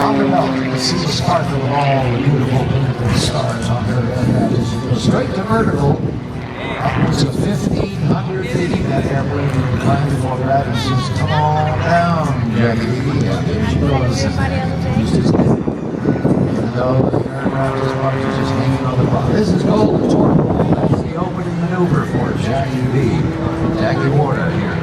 On the belt, you can see the sparkle of all the beautiful pinnacle stars on her head. As you go straight to vertical, upwards of 1,500 feet. That airplane will climb before gravity says, come on down, Jackie. And there she goes. Even though the aircraft is about to just hanging on the bottom. This is Golden Torpedo. That's the opening maneuver for Jackie B. Jackie Warda here.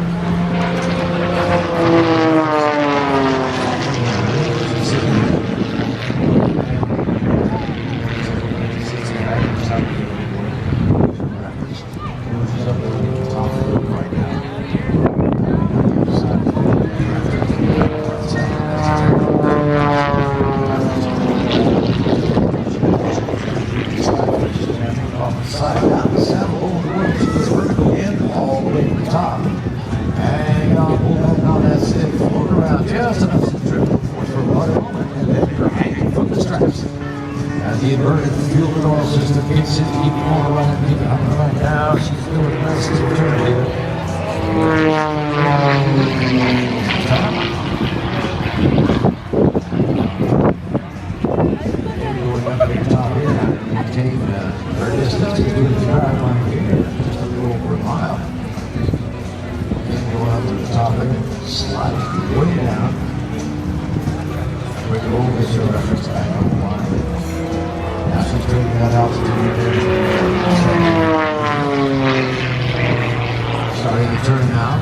Side down the saddle over the wings, she goes vertical in all the way to the top. Hang on, pull back on that stick, float around just enough to trip forward for a moment, and then you're hanging from the straps. As the inverted fuel and oil system gets in, keep on running, keep it on right now. She's doing the best to turn here. Going up to the top here, maintain her distance to the drive line here, just a little over a mile. Then go up to the top and slide way down. Bring it over to reference back on the line. Now she's taking that altitude there. Starting to turn now.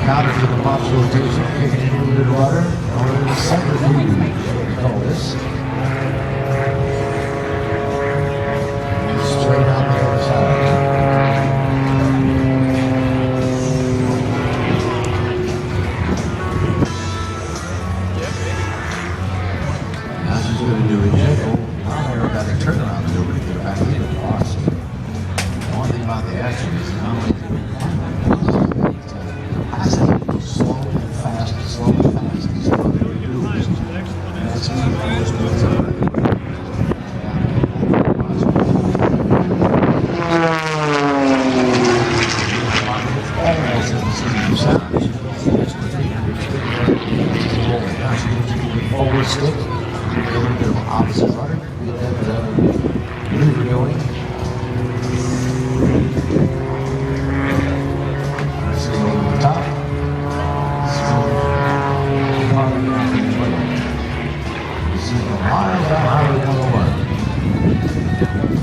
Counter to the box rotation, kicking it into the water. Over to the center lead, we call this. Straight out the other side. Now she's going to do a jiggle. Now they're about to turn around maneuver to get back into the box. The one thing about the action is not only capacity, slow and fast, slow and fast is what they do. And that's forward stick, a little bit of opposite rudder, get that maneuver going. Let's go over the top. This is the miles down Highway 101.